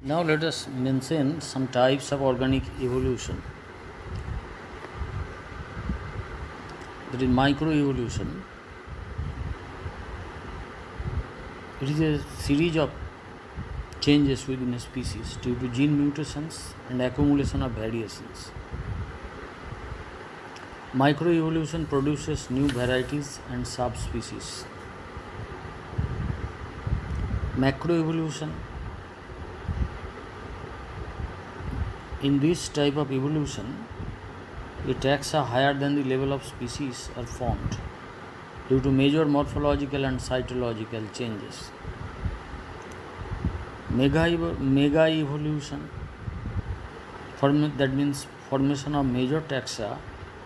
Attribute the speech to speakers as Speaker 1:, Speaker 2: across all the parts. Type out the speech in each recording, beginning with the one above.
Speaker 1: Now let us mention some types of organic evolution. That is microevolution. It is a series of changes within a species due to gene mutations and accumulation of variations. Microevolution produces new varieties and subspecies. Macroevolution. In this type of evolution, the taxa higher than the level of species are formed due to major morphological and cytological changes. Mega evolution, that means formation of major taxa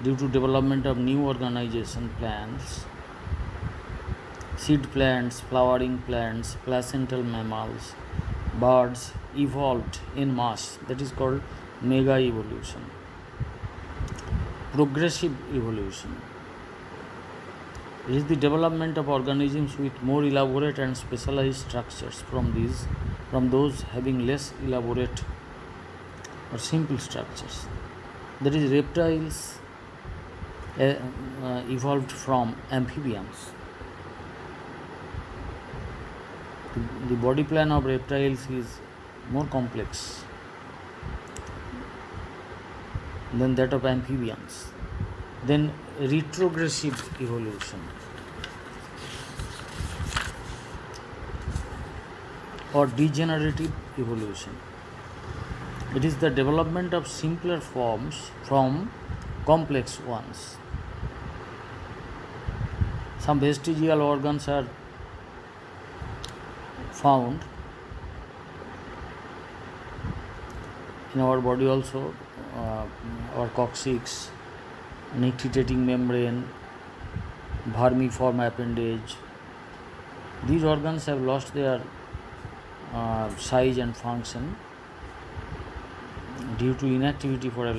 Speaker 1: due to development of new organization plants, seed plants, flowering plants, placental mammals, birds evolved in mass. That is called mega evolution. Progressive evolution is the development of organisms with more elaborate and specialized structures from those having less elaborate or simple structures. That is, reptiles evolved from amphibians. The body plan of reptiles is more complex than that of amphibians. Then retrogressive evolution or degenerative evolution. It is the development of simpler forms from complex ones. Some vestigial organs are found in our body also, our coccyx, nictitating membrane, vermiform appendage. These organs have lost their size and function due to inactivity for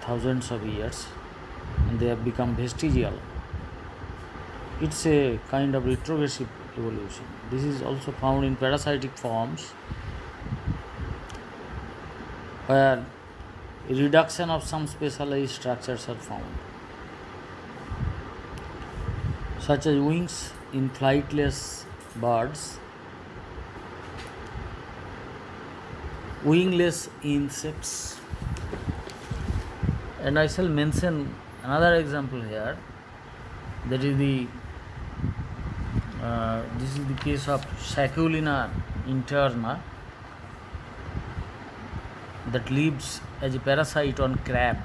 Speaker 1: thousands of years, and they have become vestigial. It's a kind of retrogressive evolution. This is also found in parasitic forms, where a reduction of some specialized structures are found, such as wings in flightless birds, wingless insects. And I shall mention another example here. That is this is the case of Sacculina interna, that lives as a parasite on crab.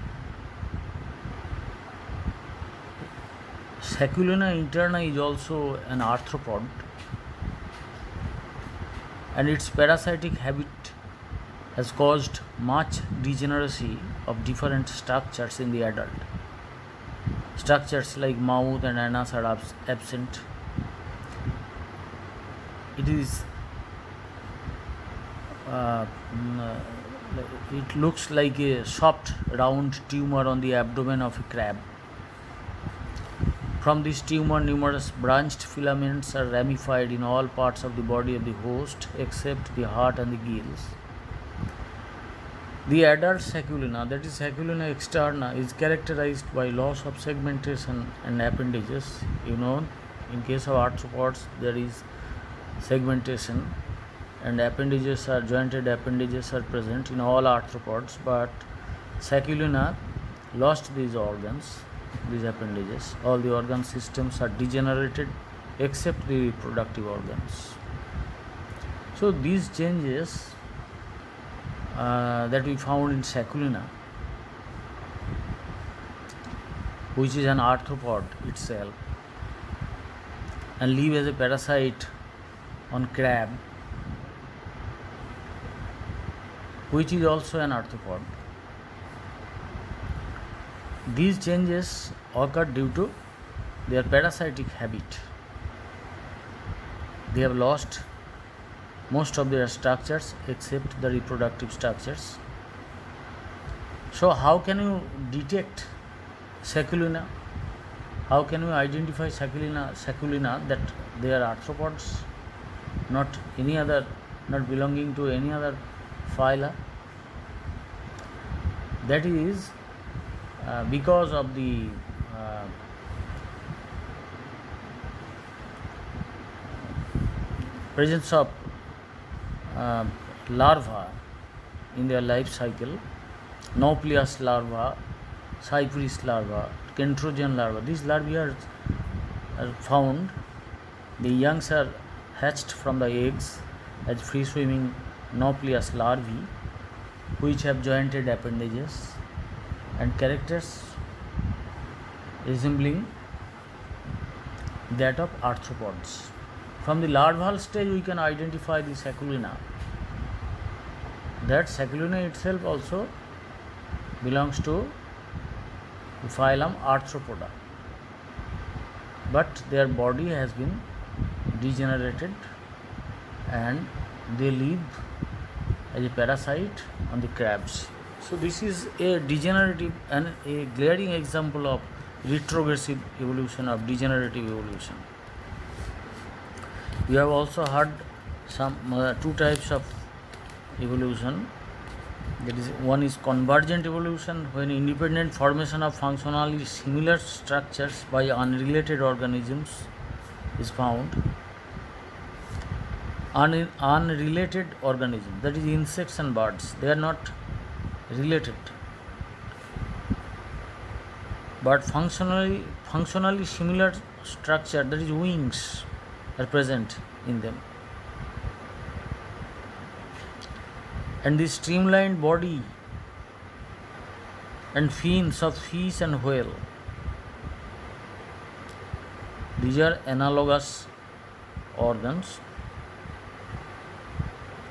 Speaker 1: Sacculina interna is also an arthropod, and its parasitic habit has caused much degeneracy of different structures in the adult. Structures like mouth and anus are absent. It looks like a soft round tumor on the abdomen of a crab. From this tumor, numerous branched filaments are ramified in all parts of the body of the host except the heart and the gills. The adult Sacculina, that is Sacculina externa, is characterized by loss of segmentation and appendages. In case of arthropods, there is segmentation, and jointed appendages are present in all arthropods, but Sacculina lost these organs, these appendages. All the organ systems are degenerated except the reproductive organs. So these changes that we found in Sacculina, which is an arthropod itself and live as a parasite on crab, which is also an arthropod. These changes occur due to their parasitic habit. They have lost most of their structures except the reproductive structures. So how can you detect Sacculina? How can we identify Sacculina that they are arthropods, not any other not belonging to any other phyla. That is because of the presence of larvae in their life cycle, Nauplius larva, Cypris larva, Kentrogen larva. These larvae are found, the youngs are hatched from the eggs as free swimming Nauplius larvae, which have jointed appendages and characters resembling that of arthropods. From the larval stage, we can identify the Sacculina. That Sacculina itself also belongs to the phylum Arthropoda, but their body has been degenerated and they live as a parasite on the crabs. So this is a degenerative and a glaring example of retrogressive evolution, of degenerative evolution. You have also heard some two types of evolution. That is, one is convergent evolution, when independent formation of functionally similar structures by unrelated organisms is found. Unrelated organisms, that is insects and birds, they are not related, but functionally similar structure, that is wings, are present in them, and the streamlined body and fins of fish and whale, these are analogous organs,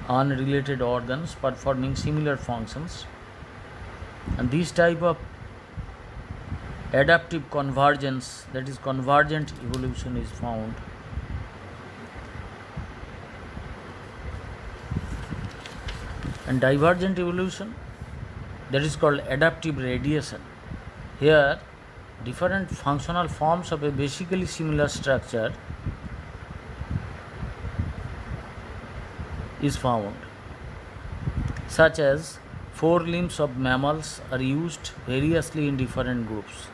Speaker 1: unrelated organs performing similar functions, and this type of adaptive convergence, that is convergent evolution, is found. And divergent evolution, that is called adaptive radiation. Here different functional forms of a basically similar structure is found, such as forelimbs of mammals are used variously in different groups.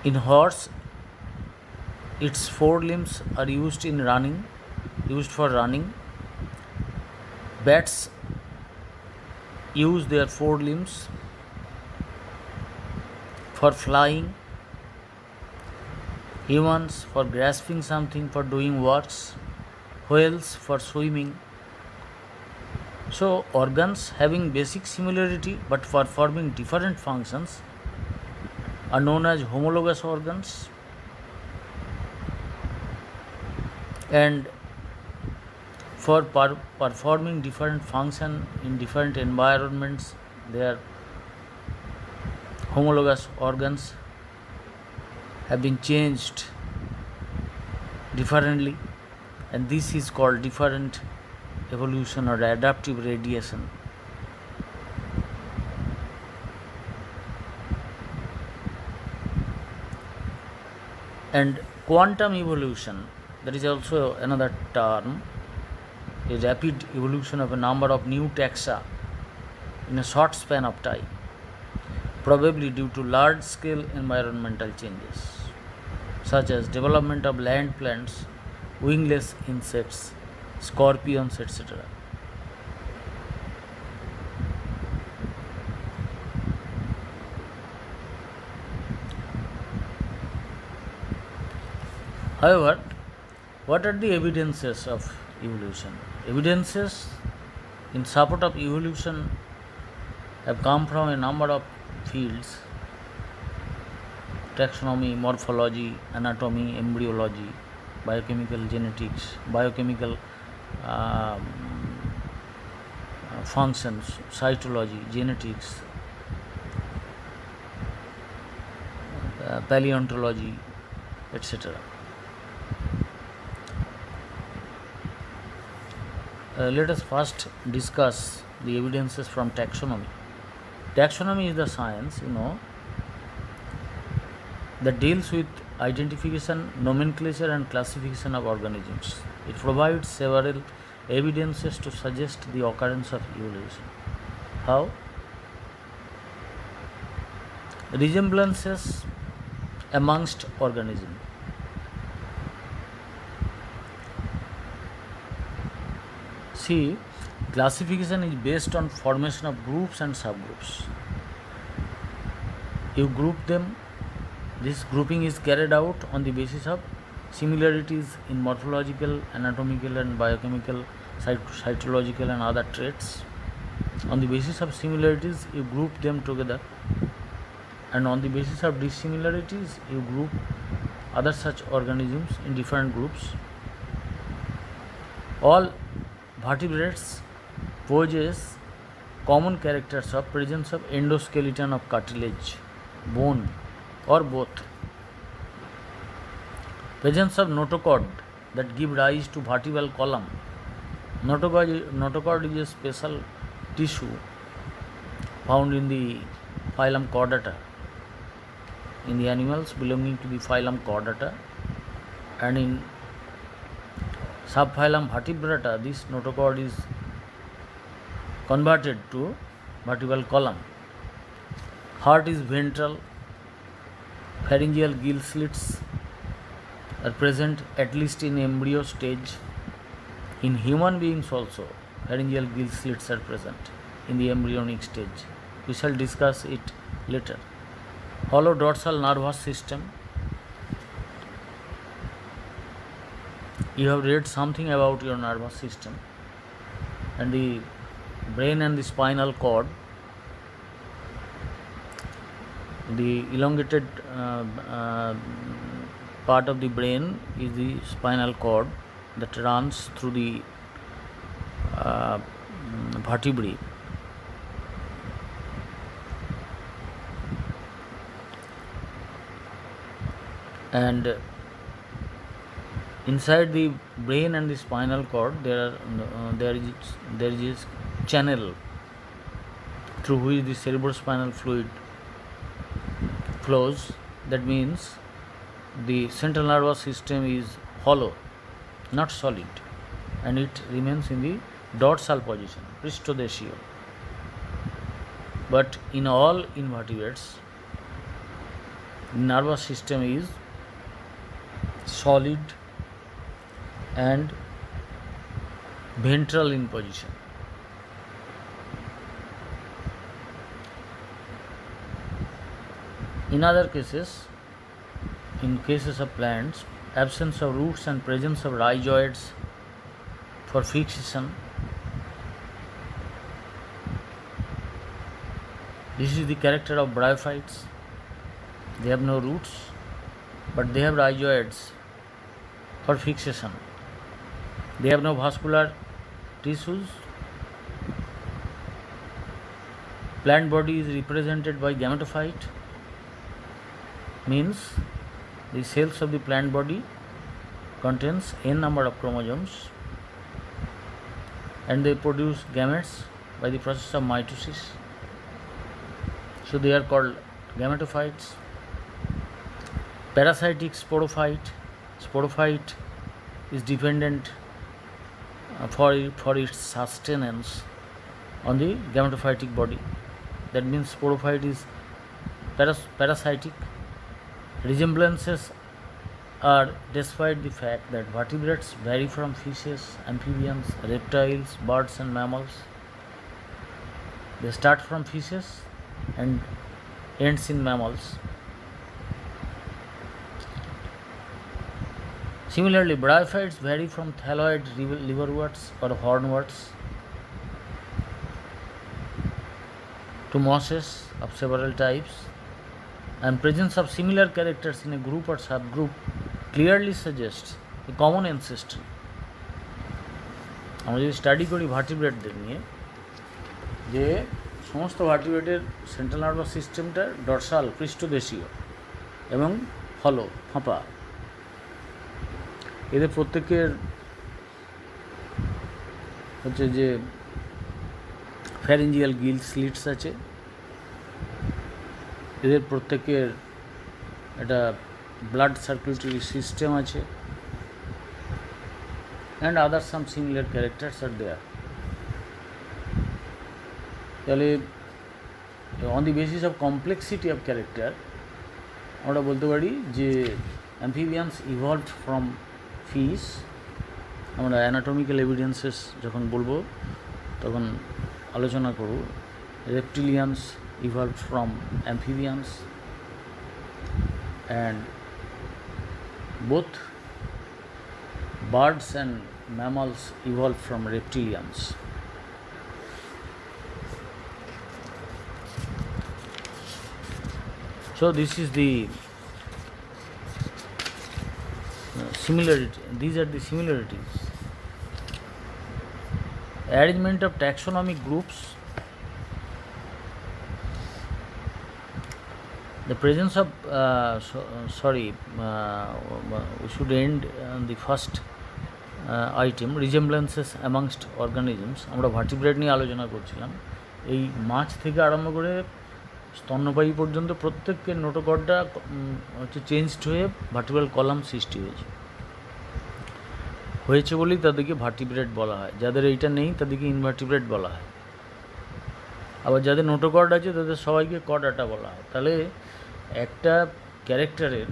Speaker 1: In horse, its forelimbs are used for running. Bats use their forelimbs for flying. Humans for grasping something, for doing works. Whales for swimming. So organs having basic similarity but performing different functions are known as homologous organs, and for performing different function in different environments, their homologous organs have been changed differently, and this is called different evolution or adaptive radiation. And quantum evolution, that is also another term, a rapid evolution of a number of new taxa in a short span of time, probably due to large scale environmental changes, such as development of land plants, wingless insects, scorpions, etc. However, what are the evidences of evolution? Evidences in support of evolution have come from a number of fields: taxonomy, morphology, anatomy, embryology, biochemical genetics, biochemical functions, cytology, genetics, paleontology, etc. Let us first discuss the evidences from taxonomy. Taxonomy is the science, that deals with identification, nomenclature, and classification of organisms. It provides several evidences to suggest the occurrence of evolution. How? Resemblances amongst organisms. See, classification is based on formation of groups and subgroups. You group them. This grouping is carried out on the basis of similarities in morphological, anatomical and biochemical, cytological and other traits. On the basis of similarities, you group them together, and on the basis of dissimilarities, you group other such organisms in different groups. All vertebrates possess common characters of presence of endoskeleton of cartilage, bone or both, presence of notochord that give rise to vertebral column. Notochord is a special tissue found in the phylum Chordata, in the animals belonging to the phylum Chordata, and in subphylum Vertebrata this notochord is converted to vertebral column. Heart is ventral. Pharyngeal gill slits are present at least in embryo stage. In human beings also, pharyngeal gill slits are present in the embryonic stage. We shall discuss it later. Hollow dorsal nervous system. You have read something about your nervous system and the brain and the spinal cord. The elongated part of the brain is the spinal cord that runs through the vertebrae. And inside the brain and the spinal cord, there is channel through which the cerebrospinal fluid flows. That means the central nervous system is hollow, not solid, and it remains in the dorsal position, pristhodesio. But in all invertebrates, the nervous system is solid and ventral in position. In other cases, in cases of plants, absence of roots and presence of rhizoids for fixation. This is the character of bryophytes. They have no roots, but they have rhizoids for fixation. They have no vascular tissues. Plant body is represented by gametophyte, means the cells of the plant body contains n number of chromosomes and they produce gametes by the process of mitosis. So they are called gametophytes. Parasitic sporophyte. Sporophyte is dependent for its sustenance on the gametophytic body. That means sporophyte is parasitic. Resemblances are despite the fact that vertebrates vary from fishes, amphibians, reptiles, birds and mammals. They start from fishes and ends in mammals. Similarly, bryophytes vary from thalloid liverworts or hornworts to mosses of several types, and presence of similar characters in a group or subgroup clearly suggests a common ancestry. আমরা যদি study করি ভার্টিব্রেটদের নিয়ে, যে সমস্ত ভার্টিব্রেটের central nervous সিস্টেমটা dorsal পৃষ্ঠদেশীয় এবং হলো ফাঁপা। এদের প্রত্যেকের হচ্ছে যে ফ্যারিঞ্জিয়াল গিল স্লিটস আছে, এদের প্রত্যেকের একটা ব্লাড সার্কুলেটরি সিস্টেম আছে, and other some similar characters are there. তাহলে on the basis of complexity of character আমরা বলতে পারি যে অ্যাম্ফিবিয়ান্স ইভলভড ফ্রম ফিশ। আমরা অ্যানাটমিক্যাল এভিডেন্সেস যখন বলবো তখন আলোচনা করব। Reptilians evolved from amphibians, and both birds and mammals evolved from reptilians. So this is the similarity. These are the similarities. Arrangement of taxonomic groups. The presence of we should end the first item, resemblances amongst organisms. আমরা vertebrate নিয়ে আলোচনা করছিলাম। এই মাছ থেকে আরম্ভ করে স্তন্যপায়ী পর্যন্ত প্রত্যেকের নোটোকর্ডটা হচ্ছে চেঞ্জড হয়ে ভার্টিব্রাল কলাম সৃষ্টি হয়েছে বলেই তাদেরকে ভার্টিব্রেট বলা হয়। যাদের এইটা নেই তাদেরকে ইনভার্টিব্রেট বলা হয়। আবার যাদের নোটোকর্ড আছে তাদের সবাইকে কর্ডাটা বলা হয়। তাহলে একটা ক্যারেক্টারের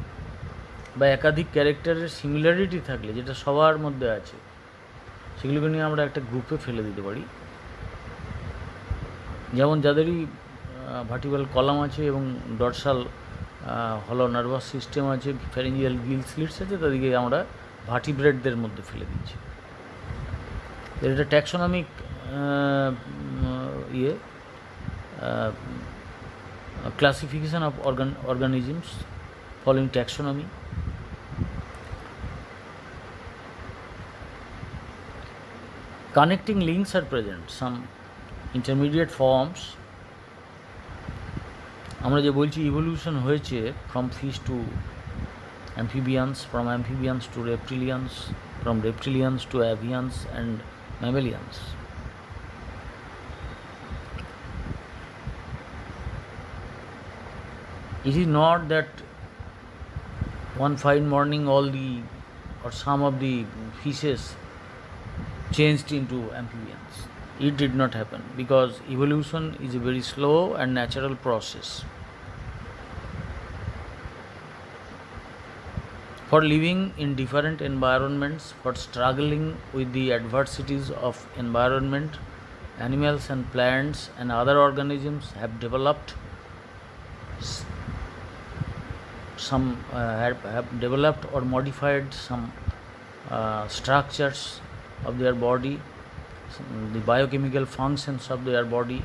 Speaker 1: বা একাধিক ক্যারেক্টারের সিমিলারিটি থাকলে, যেটা সবার মধ্যে আছে, সেগুলোকে নিয়ে আমরা একটা গ্রুপে ফেলে দিতে পারি। যেমন যাদেরই ভার্টিব্রাল কলাম আছে এবং ডরসাল হলো নার্ভাস সিস্টেম আছে, ফ্যারিঞ্জিয়াল গিল স্লিটস আছে, তাদেরকে আমরা ভার্টিব্রেটদের মধ্যে ফেলে দিচ্ছি। এটা taxonomic classification of organisms following taxonomy. Connecting links are present, some intermediate forms. আমরা যে বলছি ইভলিউশন হয়েছে from fish to amphibians, from amphibians to reptilians, from reptilians to avians and mammalians. It is not that one fine morning all the or some of the fishes changed into amphibians. It did not happen because evolution is a very slow and natural process. For living in different environments, for struggling with the adversities of environment, animals and plants and other organisms have developed have developed or modified some structures of their body, the biochemical functions of their body,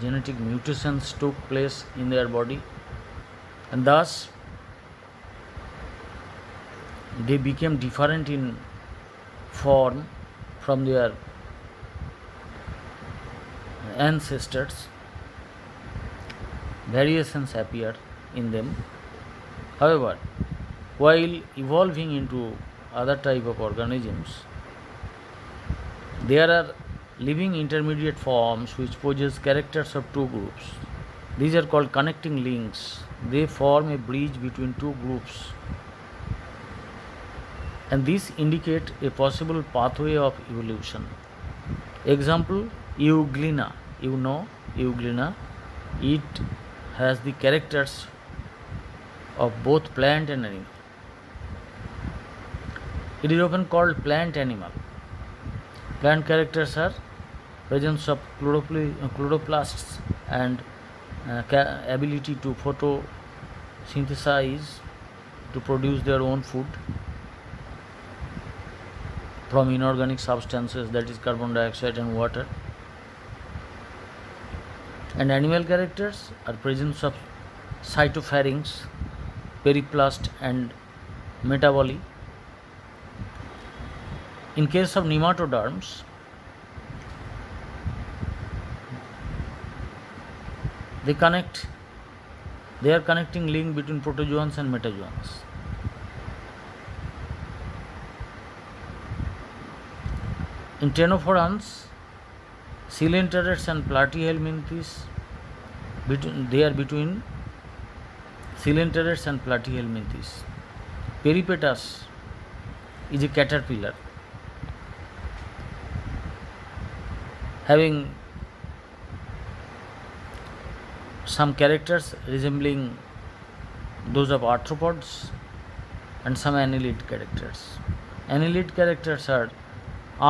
Speaker 1: genetic mutations took place in their body, and thus they became different in form from their ancestors. Variations appear in them. However, while evolving into other type of organisms, there are living intermediate forms which possess characters of two groups. These are called connecting links. They form a bridge between two groups, and these indicate a possible pathway of evolution. Example, Euglena. You know Euglena. It has the characters of both plant and animal. It is often called plant animal. Plant characters are presence of chloroplasts and ability to photosynthesize to produce their own food from inorganic substances, that is carbon dioxide and water. And animal characters are presence of cytopharynx, periplast and metaboli. In case of nematoderms, they are connecting link between protozoans and metazoans. In ctenophorans, coelenterets and platyhelminthes, they are between coelenterets and platyhelminthes. Peripatus is a caterpillar. having some characters resembling those of arthropods and some annelid characters. Annelid characters are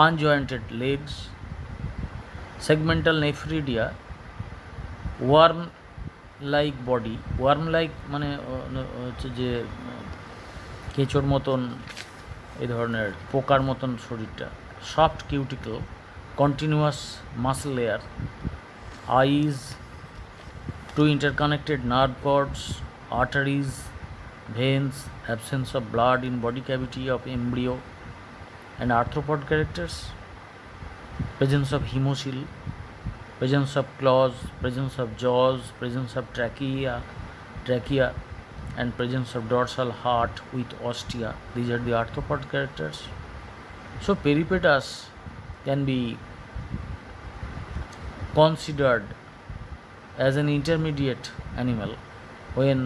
Speaker 1: unjointed legs, segmental nephridia, worm like body. worm like মানে হচ্ছে যে কেঁচোর মতন এই ধরনের পোকার মতন শরীরটা, soft cuticle, continuous muscle layer, eyes, two interconnected nerve cords, arteries, veins, absence of blood in body cavity of embryo, and arthropod characters, presence of hemocoel, presence of claws, presence of jaws, presence of trachea, and presence of dorsal heart with ostia. These are the arthropod characters. So peripatus can be considered as an intermediate animal when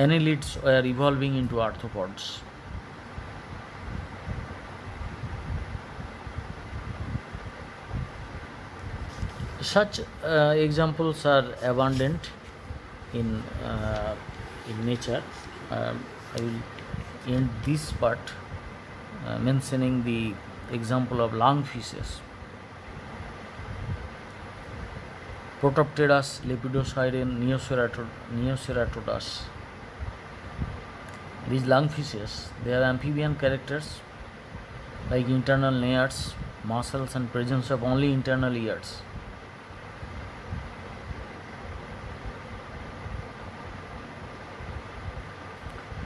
Speaker 1: annelids were evolving into arthropods. Such examples are abundant in nature. I will end this part mentioning the example of lungfishes. Protopterus, Lepidosiren, Neoceratodus. These lungfishes, they are amphibian characters like internal nares, muscles, and presence of only internal ears.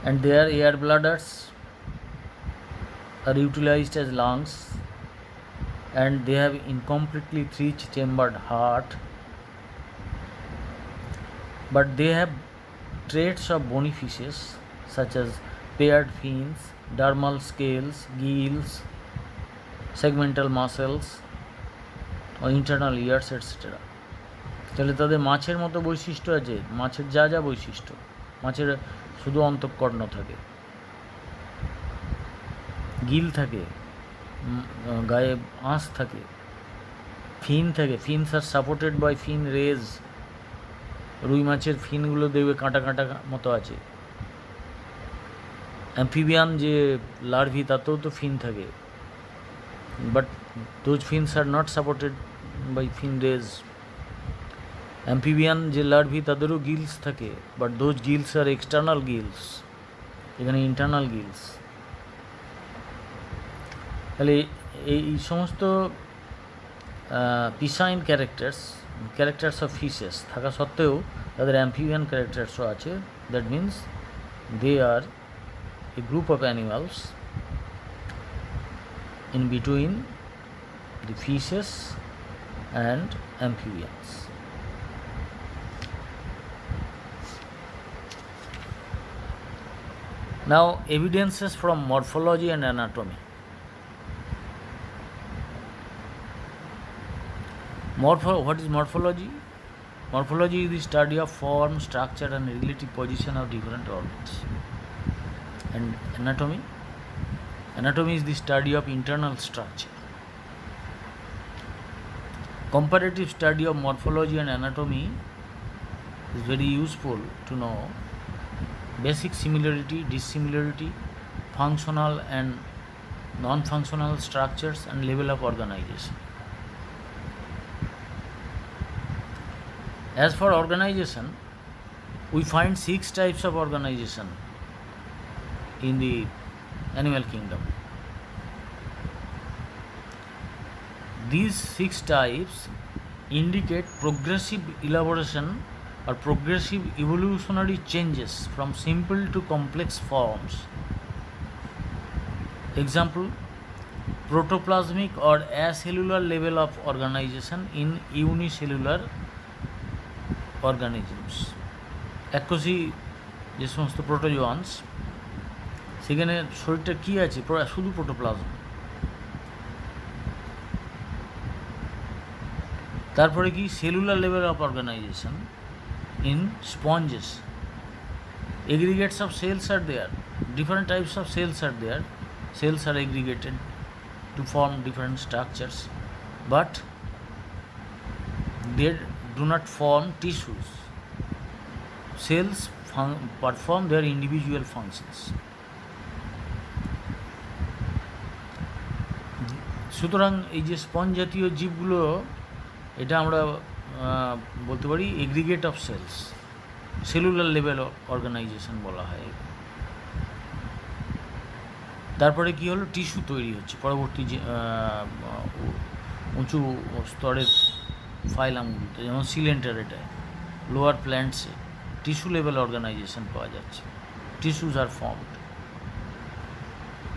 Speaker 1: And their air bladders are utilized as lungs, and they have incompletely three-chambered heart, but they have traits of bony fishes such as paired fins, dermal scales, gills, segmental muscles, or internal ears, etc. তাহলে তাদের মাছের মতো বৈশিষ্ট্য আছে, মাছের যা যা বৈশিষ্ট্য, মাছের শুধু অন্তঃকর্ণ থাকে, গিল থাকে, গায়ে আঁশ থাকে, ফিন থাকে, fins are supported by fin rays. রুই মাছের ফিনগুলো দেখবে কাঁটা কাঁটা মতো আছে। অ্যাম্ফিবিয়ান যে লার্ভি তাতেও তো ফিন থাকে, but those fins are not supported by fin rays. Amphibian যে লার্ভি তাদেরও গিলস থাকে, but those gills are external gills, এখানে ইন্টারনাল গিলস। তাহলে এই সমস্ত পিসাইন ক্যারেক্টার্স অফ ফিশেস থাকা সত্ত্বেও তাদের অ্যাম্ফিবিয়ান ক্যারেক্টার্সও আছে। That means they are a group of animals in between the fishes and amphibians. Now, evidences from morphology and anatomy. What is morphology? Morphology is the study of form, structure, and relative position of different organs. And anatomy? Anatomy is the study of internal structure. Comparative study of morphology and anatomy is very useful to know basic similarity, dissimilarity, functional and non-functional structures, and level of organization. As for organization, we find 6 types of organization in the animal kingdom. These 6 types indicate progressive elaboration or progressive evolutionary changes from simple to complex forms. Example, protoplasmic or acellular level of organization in unicellular organisms. এককোষী যে সমস্ত প্রোটোজোয়ান্স, সেখানে শরীরটা কী আছে, শুধু protoplasm. তারপরে কি cellular level of organization in sponges, aggregates of cells are there, different types of cells are there, cells are aggregated to form different structures. but they do not form tissues. Cells perform their individual functions. সুতরাং এই যে sponge জাতীয় জীবগুলো, এটা আমরা বলতে পারি aggregate of cells, cellular level organization বলা হয়। তারপরে কি হলো, টিস্যু তৈরি হচ্ছে পরবর্তী যে উঁচু স্তরের ফাইলামগুলোতে, যেমন সিলেন্টারেটায়, লোয়ার প্ল্যান্টসে টিস্যু লেভেল অর্গানাইজেশন পাওয়া যাচ্ছে। Tissues are formed.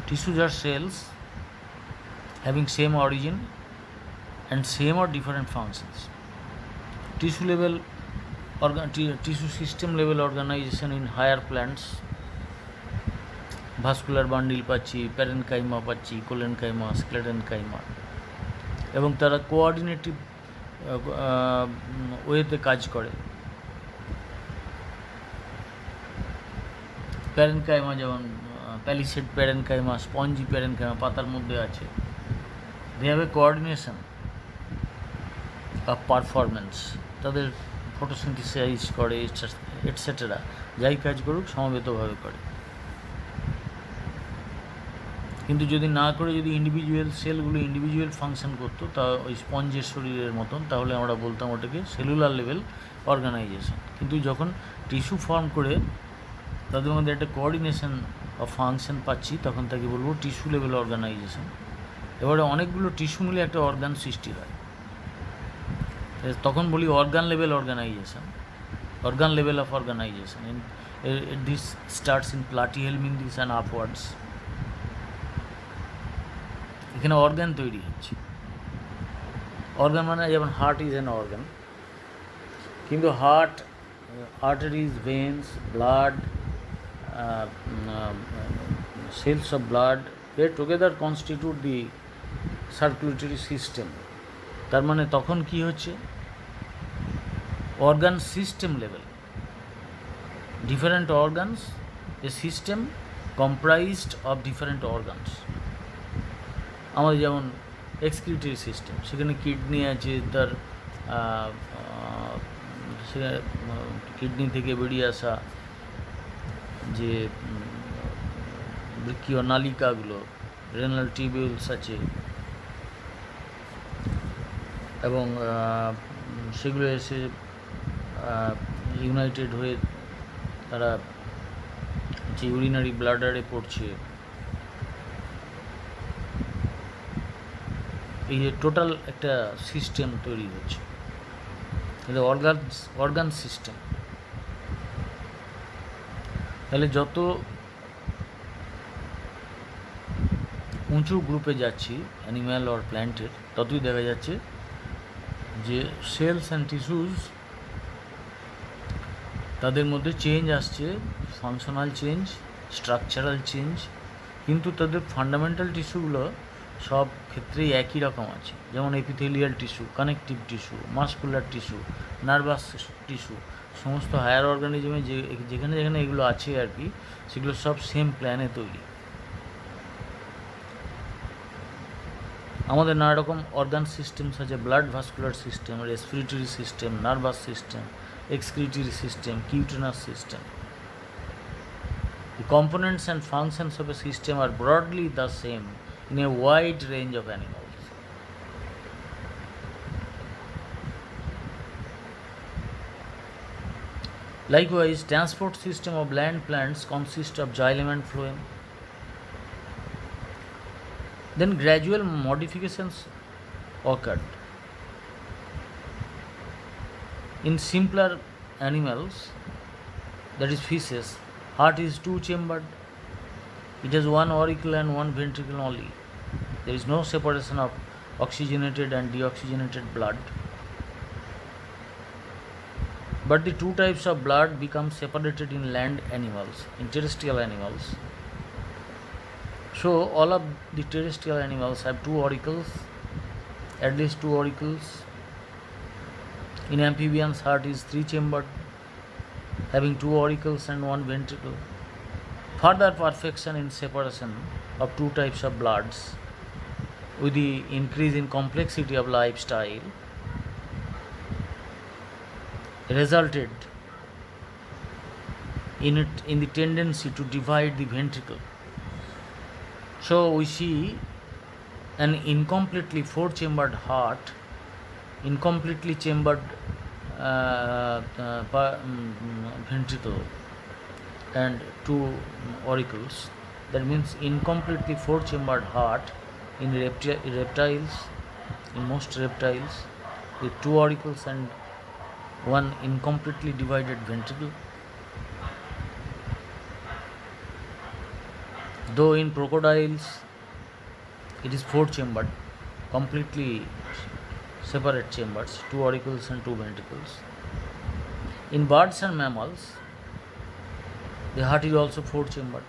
Speaker 1: Tissues are cells having same origin and same or different functions. Tissue system level organization in higher plants, vascular bundle পাচ্ছি, প্যারেনকাইমা পাচ্ছি, কোলেনকাইমা, স্ক্লেরেনকাইমা, এবং তারা কোঅর্ডিনেটিভ ওয়েতে কাজ করে। প্যারেনকাইমা যেমন প্যালিসেড প্যারেনকাইমা, স্পঞ্জি প্যারেনকাইমা পাতার মধ্যে আছে। they have a coordination of performance, তাদের ফটোসিনথেসাইজ করে এটসেট্রা, যাই কাজ করুক সমবেতভাবে করে। কিন্তু যদি না করে, যদি ইন্ডিভিজুয়াল সেলগুলো ইন্ডিভিজুয়াল ফাংশন করতো, তা ওই স্পঞ্জের শরীরের মতন, তাহলে আমরা বলতাম ওটাকে সেলুলার লেভেল অর্গানাইজেশন। কিন্তু যখন টিস্যু ফর্ম করে তাদের মধ্যে একটা কোঅর্ডিনেশন অফ ফাংশন পাচ্ছি, তখন তাকে বলবো টিস্যু লেভেল অর্গানাইজেশন। এবারে অনেকগুলো টিস্যু মিলে একটা অর্গান সৃষ্টি হয়, তখন বলি organ level organization, organ level of organization. This starts in platyhelminthes and upwards. এখানে অর্গান তৈরি হচ্ছে। অর্গান মানে যেমন হার্ট ইজ অ্যান অর্গান, কিন্তু heart, arteries, veins, blood, cells of blood, they together constitute the circulatory system. তার মানে তখন কি হচ্ছে, organ system level, different organs, a system comprised of different organs. আমাদের যেমন এক্সক্রিটরি সিস্টেম, সেখানে কিডনি আছে, তার কিডনি থেকে বেরিয়ে আসা যে বৃক্কীয় নালিকাগুলো, রেনাল টিবিউলস আছে, এবং সেগুলো এসে ইউনাইটেড হয়ে তারা যে ইউরিনারি ব্লাডারে পড়ছে। এই যে টোটাল একটা সিস্টেম তৈরি হচ্ছে, এটা অর্গান সিস্টেম। তাহলে যত উঁচু গ্রুপে যাচ্ছি অ্যানিম্যাল অর প্ল্যান্টের, ততই দেখা যাচ্ছে যে সেলস অ্যান্ড টিস্যুজ, তাদের মধ্যে চেঞ্জ আসছে, ফাংশনাল চেঞ্জ, স্ট্রাকচারাল চেঞ্জ, কিন্তু তাদের ফান্ডামেন্টাল টিস্যুগুলো সব ক্ষেত্রেই একই রকম আছে। যেমন epithelial tissue, connective tissue, muscular tissue, nervous tissue, সমস্ত হায়ার অর্গানিজমে যেখানে যেখানে এগুলো আছে আর কি, সেগুলো সব সেম প্ল্যানে তৈরি। আমাদের নানা রকম অর্গান সিস্টেমস আছে, blood vascular system, respiratory system, nervous system, excretory system, cutaneous system. The components and functions of a system are broadly the same in a wide range of animals. Likewise, transport system of land plants consists of xylem and phloem. Then gradual modifications occurred. In simpler animals, that is fishes, heart is two-chambered. It has one auricle and one ventricle only. There is no separation of oxygenated and deoxygenated blood. But the two types of blood become separated in land animals, in terrestrial animals. So all of the terrestrial animals have two auricles, at least two auricles. In amphibians, heart is three-chambered, having two auricles and one ventricle. Further perfection in separation of two types of bloods with the increase in complexity of lifestyle, resulted in the tendency to divide the ventricle. So we see an incompletely four-chambered heart, incompletely chambered ventricle, and two auricles. That means incompletely four-chambered heart in reptiles, in most reptiles, with two auricles and one incompletely divided ventricle. Though in crocodiles it is four-chambered, completely separate chambers, two auricles and two ventricles. In birds and mammals, the heart is also four-chambered.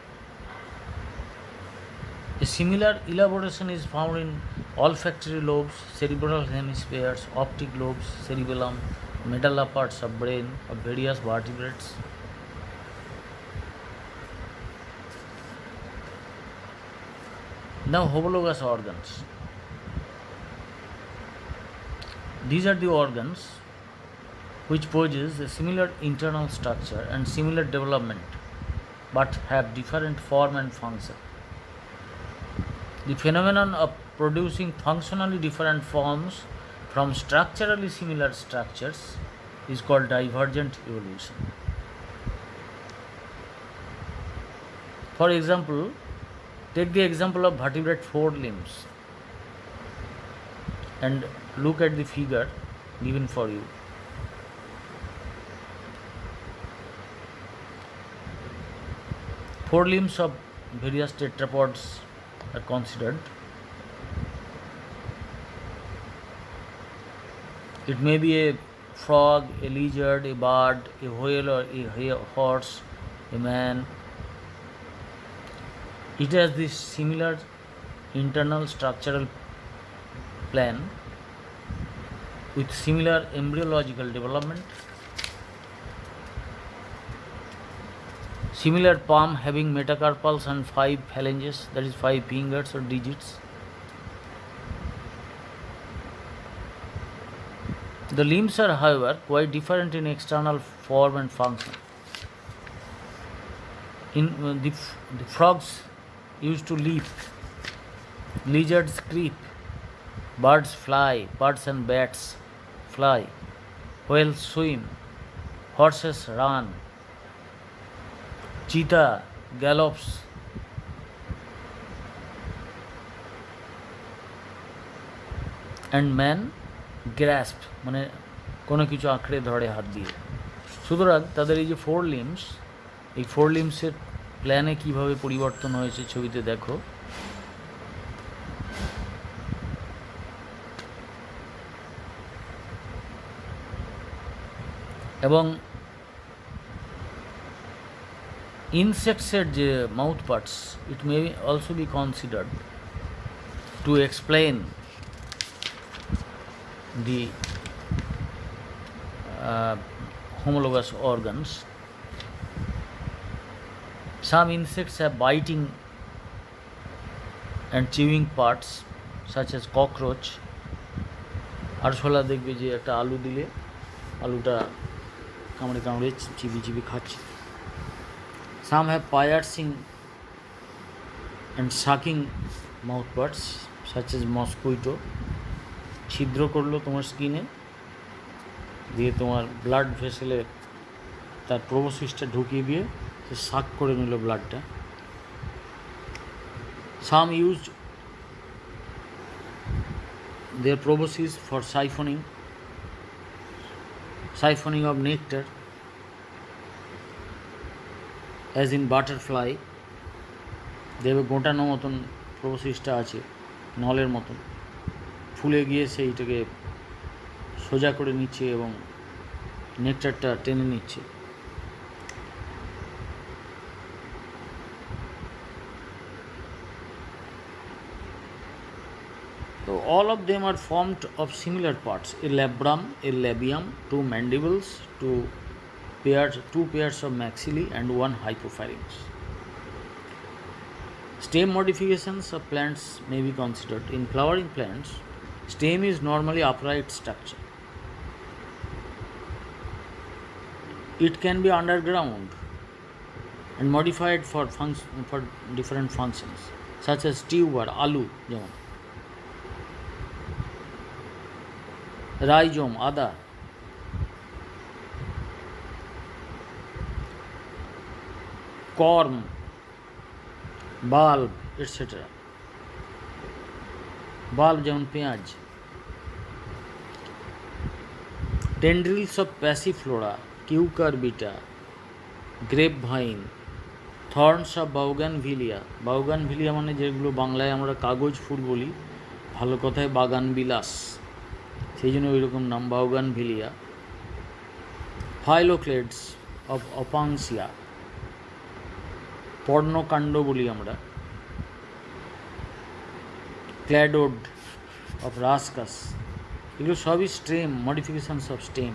Speaker 1: A similar elaboration is found in olfactory lobes, cerebral hemispheres, optic lobes, cerebellum, medulla parts of brain of various vertebrates. Now, homologous organs. These are the organs which possess a similar internal structure and similar development but have different form and function. The phenomenon of producing functionally different forms from structurally similar structures is called divergent evolution. For example, take the example of vertebrate forelimbs and look at the figure given for you. Forelimbs of various tetrapods are considered. It may be a frog, a lizard, a bird, a whale, or a horse, a man. It has this similar internal structural plan with similar embryological development, similar palm having metacarpals and 5 phalanges, that is 5 fingers or digits. The limbs are, however, quite different in external form and function. In the frogs used to leap, lizards creep, birds fly, birds and bats fly, whales swim, horses run, cheetah gallops, and man grasp, মানে কোনো কিছু আঁকড়ে ধরে হাত দিয়ে। সুতরাং তাদের এই যে ফোর লিম্বস, এই ফোর লিম্বসের প্ল্যানে কীভাবে পরিবর্তন হয়েছে ছবিতে দেখো। এবং ইনসেক্টসের যে mouth parts, it may also be considered to explain the homologous organs. Some insects have biting and chewing parts such as cockroach. আরশোলা দেখবে যে একটা আলু দিলে আলুটা কামড়ে কামড়ে চিবি চিবি খাচ্ছে। Some have piercing and sucking mouth parts such as mosquito. ছিদ্র করলো তোমার স্কিনে, দিয়ে তোমার ব্লাড ভেসেলে তার প্রোবোসিসটা ঢুকিয়ে দিয়ে সে সাক করে নিল ব্লাডটা। Some use their proboscis for siphoning of nectar, as in butterfly. দেখবে গোটানো মতন প্রোবোসিসটা আছে, নলের মতন, ফুলে গিয়ে সেইটাকে সোজা করে নিচ্ছে এবং নেকটারটা টেনে নিচ্ছে। তো all of them are formed of similar parts: a labrum, a labium, 2 mandibles, 2 pairs of maxillae and 1 hypopharynx. Stem modifications of plants may be considered. In flowering plants, stem is normally upright structure. It can be underground and modified for different functions, such as tube or alu, rhizome, ada, corm, bulb, etc. Bulb যেমন পেঁয়াজ. Tendrils of passiflora, cucurbita, grapevine, thorns of bougainvillea. Bougainvillea মানে যেগুলো বাংলায় আমরা কাগজ ফুল বলি, ভালো কথায় বাগান বিলাস, সেই জন্য ওই রকম নাম বাউগানভিলিয়া. Phylloclades of Opuntia, পর্ণকাণ্ড বলি আমরা. Cladode of Rascus, এগুলো সবই স্টেম, মডিফিকেশনস অফ স্টেম.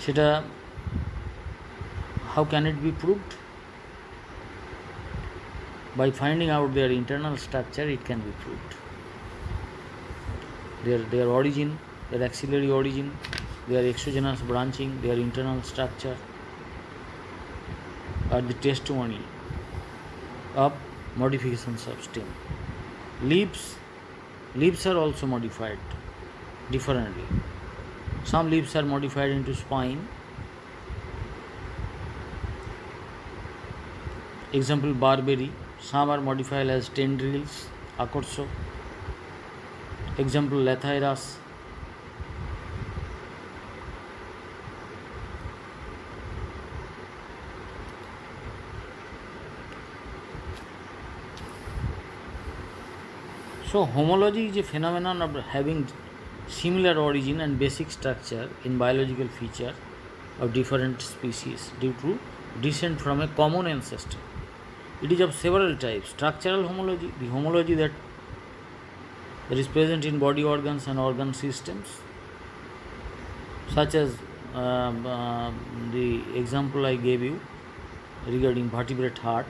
Speaker 1: সেটা how can it be proved? By finding out their internal structure, it can be proved. Their origin, their axillary origin, their exogenous branching, their internal structure are the testimony of modifications of stem. Leaves are also modified differently. Some leaves are modified into spine. Example, barberry. Some are modified as tendrils, acorso. Example, lathyrus. So homology is a phenomenon of having similar origin and basic structure in biological feature of different species due to descent from a common ancestor. It is of several types. Structural homology, the homology that is present in body organs and organ systems, such as the example I gave you regarding vertebrate heart.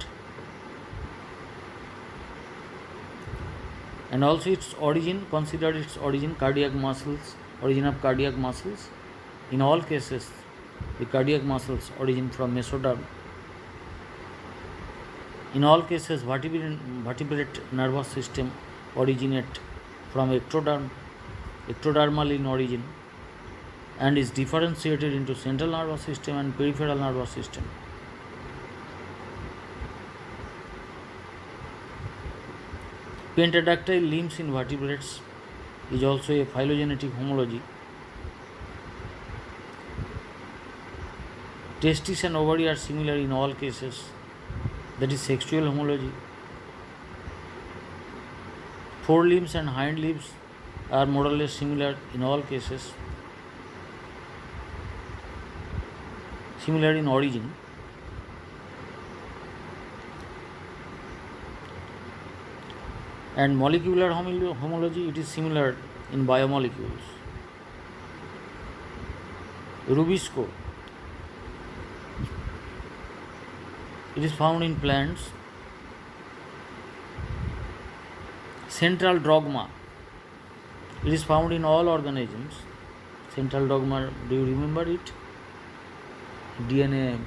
Speaker 1: And also its origin, consider its origin, cardiac muscles, origin of cardiac muscles. In all cases, the cardiac muscles origin from mesoderm. In all cases, vertebrate nervous system originate from ectodermal in origin, and is differentiated into central nervous system and peripheral nervous system. Pentadactyl limbs in vertebrates is also a phylogenetic homology. Testes and ovary are similar in all cases, that is sexual homology. Forelimbs and hind limbs are more or less similar in all cases, similar in origin. And molecular homology, it is similar in biomolecules. Rubisco, it is found in plants. Central dogma, it is found in all organisms. Central dogma, do you remember it? DNA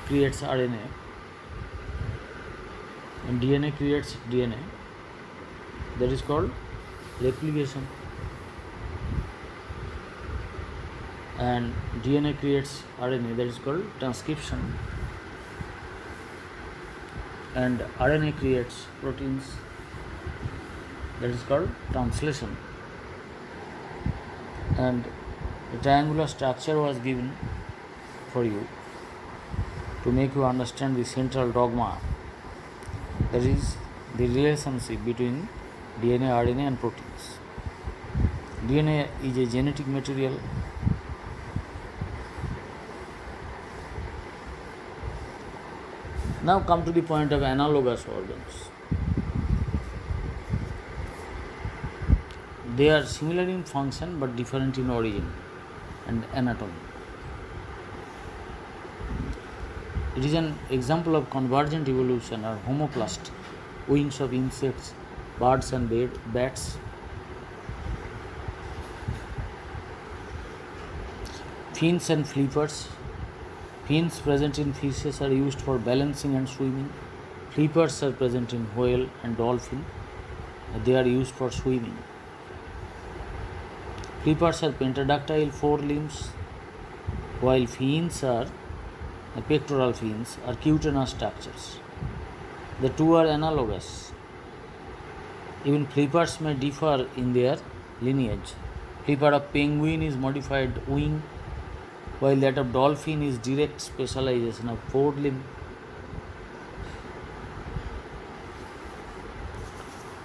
Speaker 1: creates RNA, and DNA creates DNA. That is called replication. And DNA creates RNA, that is called transcription. And RNA creates proteins, that is called translation. And a triangular structure was given for you to make you understand the central dogma, that is the relationship between DNA, RNA and proteins. DNA is a genetic material. Now come to the point of analogous organs. They are similar in function but different in origin and anatomy. It is an example of convergent evolution or homoplast, wings of insects, birds and bats. Fins and flippers. Fins present in fishes are used for balancing and swimming. Flippers are present in whale and dolphin. They are used for swimming. Flippers are pentadactyl forelimbs, while fins are pectoral fins are cutaneous structures. The two are analogous. Even flippers may differ in their lineage. Flipper of penguin is modified wing, while that of dolphin is direct specialization of forelimb.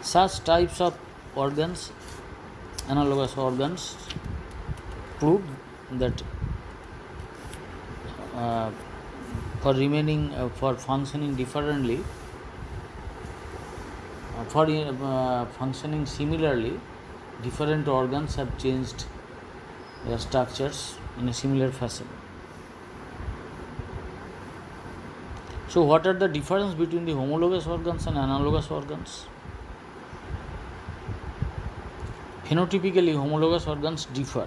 Speaker 1: Such types of organs, analogous organs, prove that for functioning differently, functioning similarly, different organs have changed their structures in a similar fashion. So, what are the difference between the homologous organs and analogous organs? Phenotypically, homologous organs differ,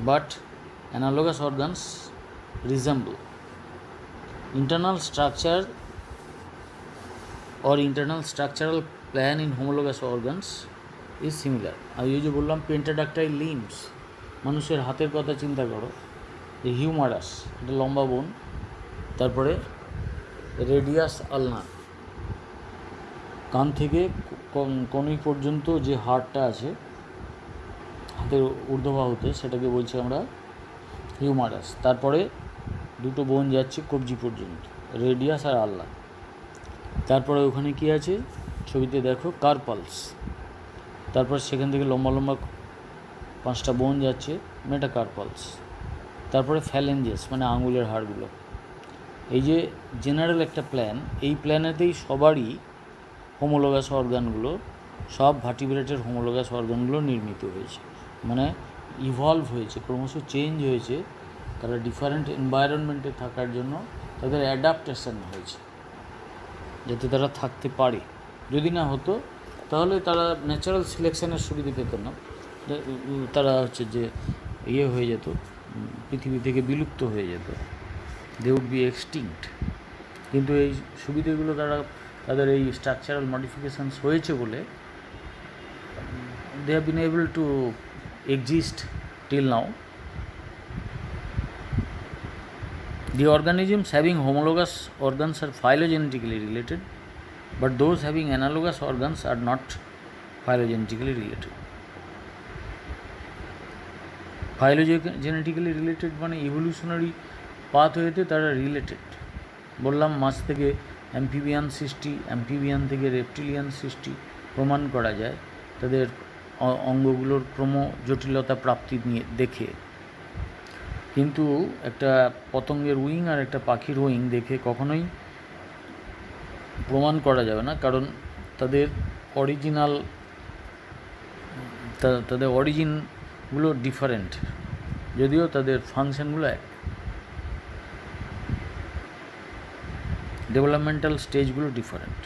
Speaker 1: but analogous organs resemble. Internal structure or internal structural plan in homologous organs is similar. আর এই যে বললাম পেন্টাডাক্টাইল limbs, মানুষের হাতের কথা চিন্তা করো, যে humorous, এটা লম্বা বোন, তারপরে রেডিয়াস আলনা, কান থেকে কনুই পর্যন্ত যে হাড়টা আছে হাতের ঊর্ধ্ববাহুতে, সেটাকে বলছি আমরা হিউমারাস। তারপরে দুটো বোন যাচ্ছে কবজি পর্যন্ত, রেডিয়াস আর আলনা। তারপরে ওখানে কি আছে ছবিতে দেখো, কার্পালস। তারপর সেখান থেকে লম্বা লম্বা 5টা বোন যাচ্ছে, মেটাকার্পালস। তারপরে ফ্যালেঞ্জেস মানে আঙুলের হাড়গুলো। এই যে জেনারেল একটা প্ল্যান, এই প্ল্যানেতেই সবারই হোমোলোগাস অর্গানগুলো, সব ভার্টিব্রেটের হোমোলোগাস অর্গানগুলো নির্মিত হয়েছে, মানে ইভলভ হয়েছে, ক্রমশ চেঞ্জ হয়েছে। তারা ডিফারেন্ট এনভায়রনমেন্টে থাকার জন্য তাদের অ্যাডাপ্টেশন হয়েছে, যাতে তারা থাকতে পারে। যদি না হতো তাহলে তারা ন্যাচারাল সিলেকশনের সুবিধা পেত না, তারা হচ্ছে যে হয়ে যেত, পৃথিবী থেকে বিলুপ্ত হয়ে যেত, দে উড বি এক্সটিংক্ট। কিন্তু এই সুবিধাগুলো তাদের এই স্ট্রাকচারাল মডিফিকেশানস হয়েছে বলে they have been able to exist till now. The organisms having homologous organs are phylogenetically related, but those having analogous organs are not phylogenetically related. Phylogenetically related মানে evolutionary pathwayতে তারা related. বললাম মাছ থেকে অ্যাম্ফিবিয়ান সৃষ্টি, amphibian থেকে reptilian সৃষ্টি প্রমাণ করা যায় তাদের অঙ্গগুলোর ক্রম জটিলতা প্রাপ্তি নিয়ে দেখে। কিন্তু একটা পতঙ্গের উইং আর একটা পাখির উইং দেখে কখনোই প্রমাণ করা যাবে না, কারণ তাদের অরিজিনগুলো ডিফারেন্ট, যদিও তাদের ফাংশনগুলো এক। ডেভেলপমেন্টাল স্টেজগুলো ডিফারেন্ট।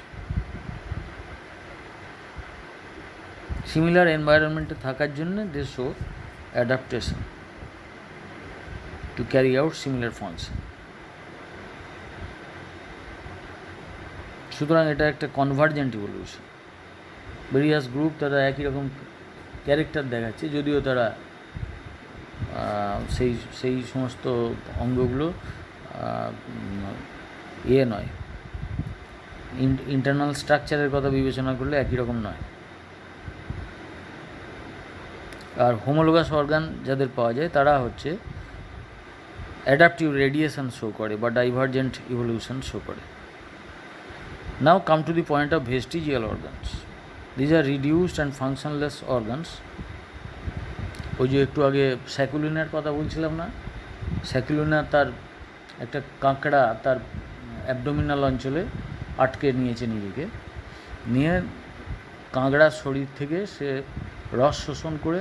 Speaker 1: সিমিলার এনভায়রনমেন্টে থাকার জন্য they show adaptation to carry out similar function. সুতরাং এটা একটা কনভার্জেন্ট ইভলিউশন। ভেরিয়াস গ্রুপ তারা একই রকম ক্যারেক্টার দেখাচ্ছে, যদিও তারা সেই সমস্ত অঙ্গগুলো নয়, ইন্টারনাল স্ট্রাকচারের কথা বিবেচনা করলে একই রকম নয়। আর হোমোলোগাস অর্গান যাদের পাওয়া যায় তারা হচ্ছে অ্যাডাপটিভ রেডিয়েশন শো করে বা ডাইভার্জেন্ট ইভলিউশন শো করে। Now come to the point of vestigial organs. These are reduced and functionless organs. ওই যে একটু আগে স্যাকুলিনার কথা বলছিলাম না, স্যাকুলিনা তার একটা কাঁকড়া তার অ্যাবডোমিনাল অঞ্চলে আটকে নিয়েছে নিজেকে, নিয়ে কাঁকড়ার শরীর থেকে সে রস শোষণ করে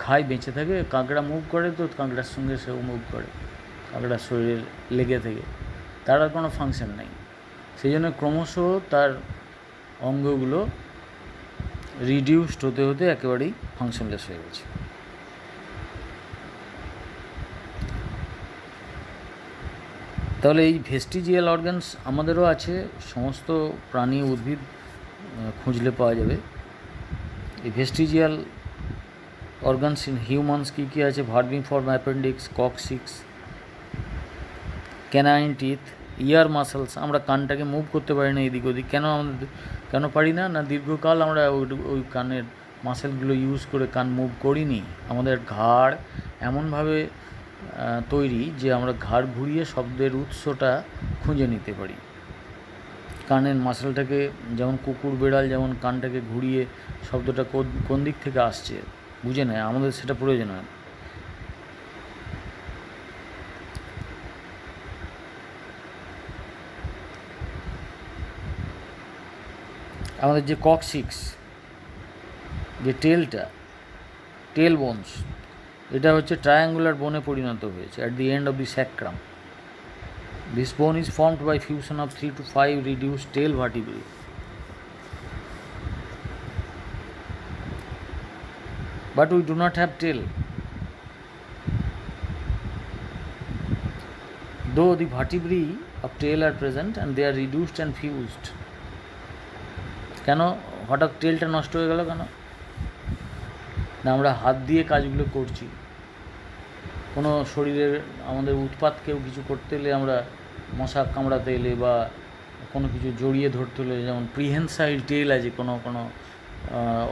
Speaker 1: খায়, বেঁচে থাকে। কাঁকড়া মুভ করে তো কাঁকড়ার সঙ্গে সেও মুভ করে, পাকড়া শরীরের লেগে থেকে, তার আর কোনো ফাংশন নেই। সেই জন্য ক্রমশ তার অঙ্গগুলো রিডিউসড হতে হতে একেবারেই ফাংশনলেস হয়ে গেছে। তাহলে এই ভেস্টিজিয়াল অর্গানস আমাদেরও আছে, সমস্ত প্রাণী উদ্ভিদ খুঁজলে পাওয়া যাবে। এই ভেস্টিজিয়াল অর্গানস ইন হিউম্যানস কী কী আছে? Vermiform appendix, coccyx, canine teeth, ear muscles. আমরা কানটাকে মুভ করতে পারি না এদিক ওদিক, কেন পারি না? না দীর্ঘকাল আমরা ওই কানের মাসেলগুলো ইউজ করে কান মুভ করিনি। আমাদের ঘাড় এমনভাবে তৈরি যে আমরা ঘাড় ঘুরিয়ে শব্দের উৎসটা খুঁজে নিতে পারি। কানের মাসেলটাকে, যেমন কুকুর বেড়াল যেমন কানটাকে ঘুরিয়ে শব্দটা কোন দিক থেকে আসছে বুঝে নেয়, আমাদের সেটা প্রয়োজন হয়। আমাদের যে ককসিক্স, যে টেল বোনস, এটা হচ্ছে ট্রায়াঙ্গুলার বোনে পরিণত হয়েছে at the end of the sacrum. This bone is formed by fusion of 3 to 5 reduced tail vertebrae. But we do not have tail. Though the vertebrae of tail are present and they are reduced and fused. কেন হঠাৎ টেলটা নষ্ট হয়ে গেল কেন? না আমরা হাত দিয়ে কাজগুলো করছি। কোনো শরীরের আমাদের উৎপাত কেউ কিছু করতে এলে, আমরা মশা কামড়াতে এলে বা কোনো কিছু জড়িয়ে ধরতে হলে, যেমন প্রিহেনসাইল টেল আছে কোনো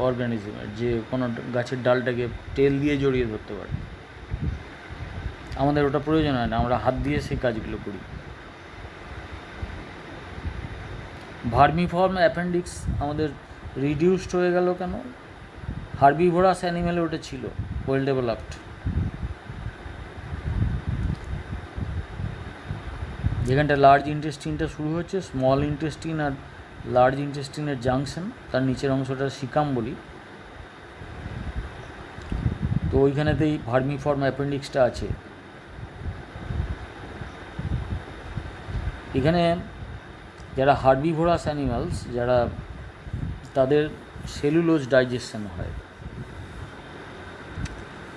Speaker 1: অর্গানিজমের, যে কোনো গাছের ডালটাকে টেল দিয়ে জড়িয়ে ধরতে পারে, আমাদের ওটা প্রয়োজন হয় না, আমরা হাত দিয়ে সেই কাজগুলো করি। ভার্মিফর্ম অ্যাপেন্ডিক্স আমাদের রিডিউসড হয়ে গেল কেন? হার্বিভোরাস অ্যানিম্যালে ওটা ছিল, ওয়েল ডেভেলপড। যেখানটা লার্জ ইন্টেস্টিনটা শুরু হচ্ছে, স্মল ইন্টেস্টিন আর লার্জ ইন্টেস্টিনের জাংশন, তার নিচের অংশটা সিকাম বলি, তো ওইখানেতেই ভার্মিফর্ম অ্যাপেন্ডিক্সটা আছে। এখানে যারা হার্বিভোরাস অ্যানিমালস, যারা তাদের সেলুলোজ ডাইজেশন হয়,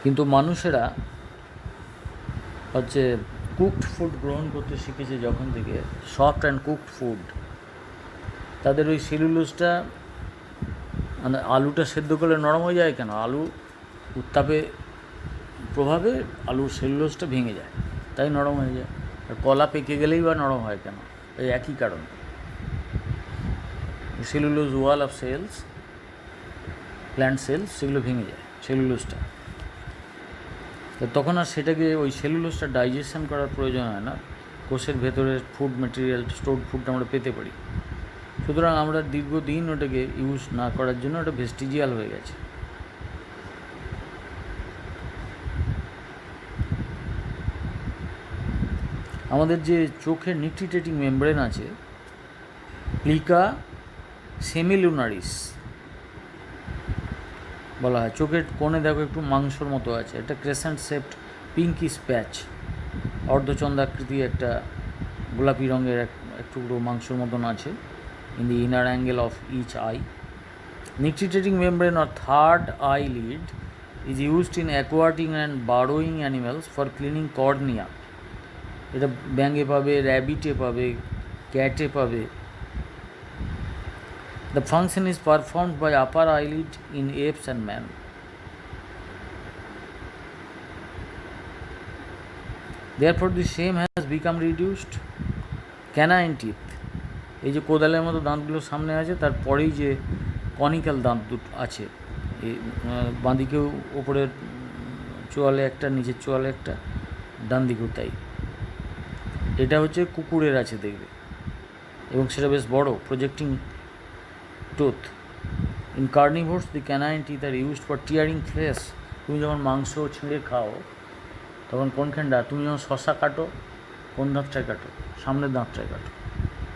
Speaker 1: কিন্তু মানুষেরা হচ্ছে কুকড ফুড গ্রহণ করতে শিখেছে যখন থেকে, সফট অ্যান্ড কুকড ফুড, তাদের ওই সেলুলোজটা, মানে আলুটা সেদ্ধ করলে নরম হয়ে যায় কেন? আলু উত্তাপে প্রভাবে আলুর সেলুলোজটা ভেঙে যায়, তাই নরম হয়ে যায়। আর কলা পেকে গেলেই বা নরম হয় কেন? এই একই কারণ। Cellulose wall of cells, plant cells, সেগুলো ভেঙে যায় সেলুলোজটা। তো তখন আর সেটাকে, ওই সেলুলোজটা ডাইজেশন করার প্রয়োজন হয় না, কোষের ভেতরে ফুড ম্যাটেরিয়াল, স্টোরড ফুডটা আমরা পেতে পারি। সুতরাং আমরা দীর্ঘদিন ওটাকে ইউজ না করার জন্য ওটা ভেস্টিজিয়াল হয়ে গেছে। আমাদের যে চোখের নিকটিটেটিং মেমব্রেন আছে, প্লিকা সেমিলুনারিস বলা হয়। চোখের কোণে দেখো একটু মাংসর মতো আছে, একটা ক্রেসেন্ট শেপড পিঙ্কিশ প্যাচ, অর্ধচন্দ্রাকৃতি একটা গোলাপি রঙের এক টুকরো মাংসর মতন আছে in the inner angle of each eye. Nictitating membrane or third eyelid is used in aquatic and burrowing animals for cleaning cornea. এটা ব্যাঙে পাবে, র্যাবিটে পাবে, ক্যাটে পাবে। The function is performed by upper eyelid in apes and man. Therefore, the same has become reduced. Canine teeth, এই যে কোদালের মতো দাঁতগুলো সামনে আছে, তারপরেই যে কনিক্যাল দাঁত দুটো আছে, এই বাঁদিকেও ওপরের চোয়ালে একটা, নিচের চোয়ালে একটা, ডান দিকেও তাই। এটা হচ্ছে কুকুরের আছে দেখবে, এবং সেটা বেশ বড়, projecting tooth. In carnivores, the canine teeth are used for tearing flesh. তুমি যখন মাংস ছিঁড়ে খাও তখন কোনখানটা, তুমি যখন শশা কাটো কোন দাঁতটায় কাটো? সামনের দাঁতটায় কাটো,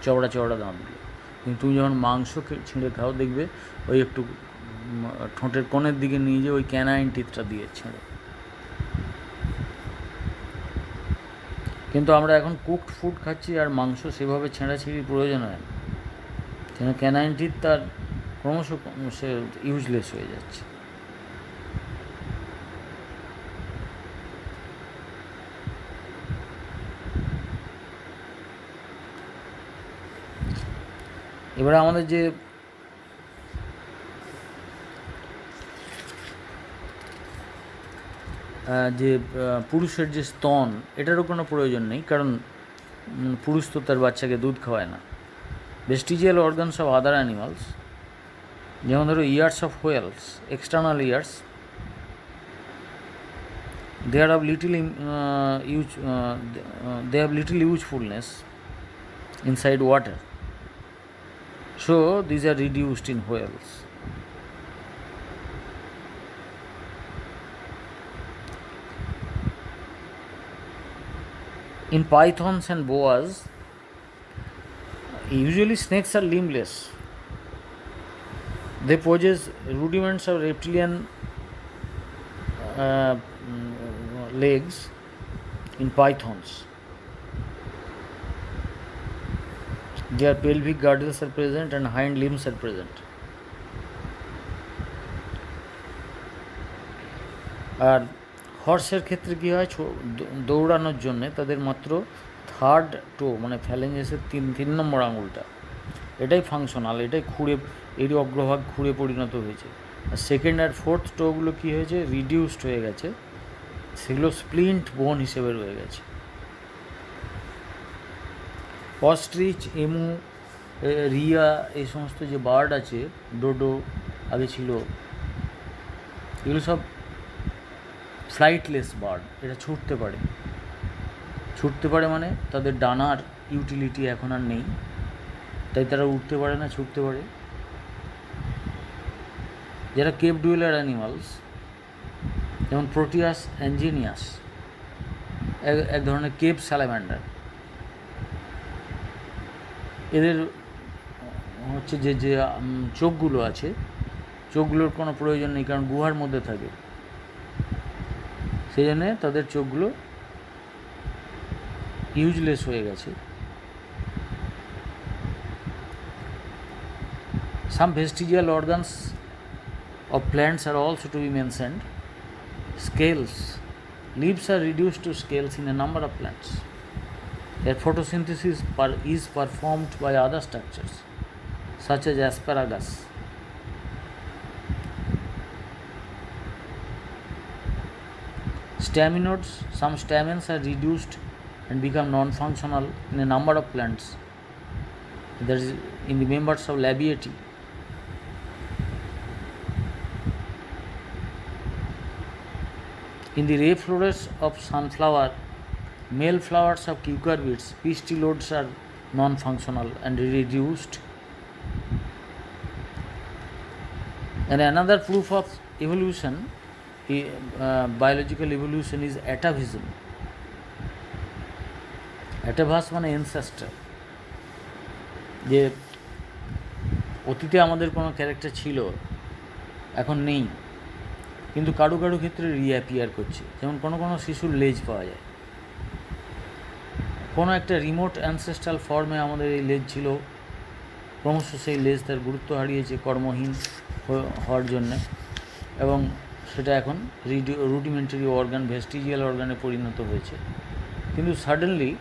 Speaker 1: চওড়া চওড়া দাঁতগুলো। কিন্তু তুমি যখন মাংস ছিঁড়ে খাও দেখবে ওই একটু ঠোঁটের কোণের দিকে নিয়ে যে ওই ক্যানাইন টিথটা দিয়ে ছিঁড়ে। কিন্তু আমরা এখন কুকড ফুড খাচ্ছি আর মাংস সেভাবে ছেঁড়াছিঁড়ির প্রয়োজন হয় না, কেন ক্যানাইন টিথ তার ক্রমশ সে ইউজলেস হয়ে যাচ্ছে। এবারে আমাদের যে পুরুষের যে স্তন, এটারও কোনো প্রয়োজন নেই, কারণ পুরুষ তো তার বাচ্চাকে দুধ খাওয়ায় না। Vestigial organs of other animals, যেমন ধরো years of whales, external years, they are of little they have little usefulness inside water, so these are reduced in whales. In pythons and boas, usually snakes are limbless. They possess rudiments of reptilian legs in pythons. Their pelvic girdles are present and hind limbs are present. আর হর্সের ক্ষেত্রে কী হয়, দৌড়ানোর জন্যে তাদের মাত্র third টো মানে ফ্যালেঞ্জেসের তিন নম্বর আঙুলটা, এটাই ফাংশনাল, এটাই এরই অগ্রভাগ খুঁড়ে পরিণত হয়েছে। আর সেকেন্ড আর ফোর্থ টোগুলো কী হয়েছে, রিডিউসড হয়ে গেছে, সেগুলো স্প্লিন্ট বোন হিসেবে রয়ে গেছে। অস্ট্রিচ, এমু, রিয়া, এই সমস্ত যে বার্ড আছে, ডোডো আগে ছিল, এগুলো সব ফ্লাইটলেস বার্ড। এরা ছুটতে পারে মানে তাদের ডানার ইউটিলিটি এখন আর নেই, তাই তারা উঠতে পারে না, ছুটতে পারে। যারা কেপ ডুয়েলার অ্যানিমালস, যেমন প্রোটিয়াস অ্যাঞ্জিনিয়াস, এক ধরনের কেপ স্যালামান্ডার, এদের হচ্ছে যে চোখগুলো আছে, চোখগুলোর কোনো প্রয়োজন নেই, কারণ গুহার মধ্যে থাকে, সেই জন্যে তাদের চোখগুলো ইউজলেস হয়ে গেছে। Some vestigial organs of plants are also to be mentioned. Scales. Leaves are reduced to scales in a number of plants. Their photosynthesis is performed by other structures, such as asparagus. Staminodes. Some stamens are reduced and become non-functional in a number of plants. That is in the members of Labiata. In the ray florets of sunflower, male flowers of cucurbits, pistilodes are non-functional and reduced. And another proof of evolution, biological evolution, is atavism. Atavas মানে ancestor, যে অতীতে আমাদের কোনো character ছিল, এখন নেই, কিন্তু কারো ক্ষেত্রে রিঅ্যাপিয়ার করছে। যেমন কোনো শিশুর লেজ পাওয়া যায়, কোনো একটা রিমোট অ্যানসেস্ট্রাল ফর্মে আমাদের এই লেজ ছিল, ক্রমশ সেই লেজ তার গুরুত্ব হারিয়েছে কর্মহীন হওয়ার জন্যে, এবং সেটা এখন রুডিমেন্টারি অর্গান, ভেস্টিজিয়াল অর্গানে পরিণত হয়েছে। কিন্তু suddenly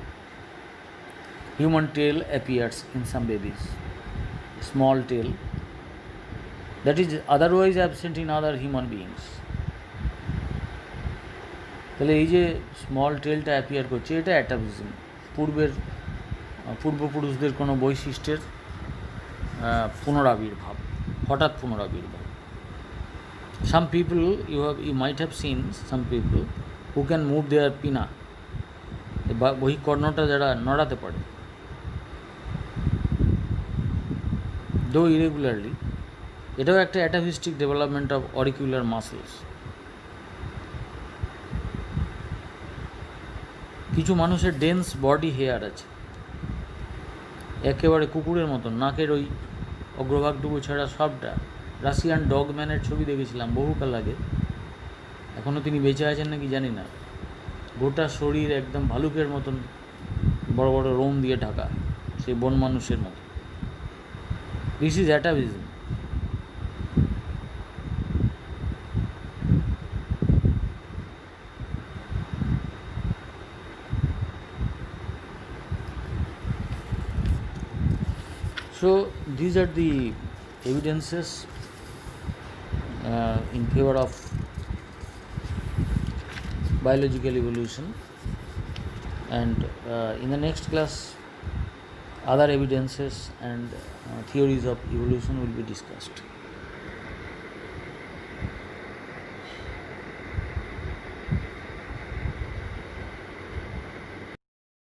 Speaker 1: human tail appears in some babies, small tail that is otherwise absent in other human beings. তাহলে এই যে স্মল টেলটা অ্যাপিয়ার করছে, এটা অ্যাটাভিজম, পূর্বপুরুষদের কোনো বৈশিষ্ট্যের পুনরাবির্ভাব, হঠাৎ পুনরাবির্ভাব। Some people you might have seen some people who can move their pinna, বহিঃকর্ণটা যারা নড়াতে পারে, though irregularly, এটাও একটা অ্যাটাভিস্টিক ডেভেলপমেন্ট অফ অরিকুলার মাসেলস। কিছু মানুষের ডেন্স বডি হেয়ার আছে, একেবারে কুকুরের মতন, নাকের ওই অগ্রভাগটুকু ছাড়া সবটা। রাশিয়ান ডগম্যানের ছবি দেখেছিলাম বহুকাল আগে, এখনও তিনি বেঁচে আছেন নাকি জানি না, গোটা শরীর একদম ভালুকের মতন বড় বড় রোম দিয়ে ঢাকা, সেই বন মানুষের মতো। This is atavism. So these are the evidences in favor of biological evolution, and in the next class other evidences and theories of evolution will be discussed.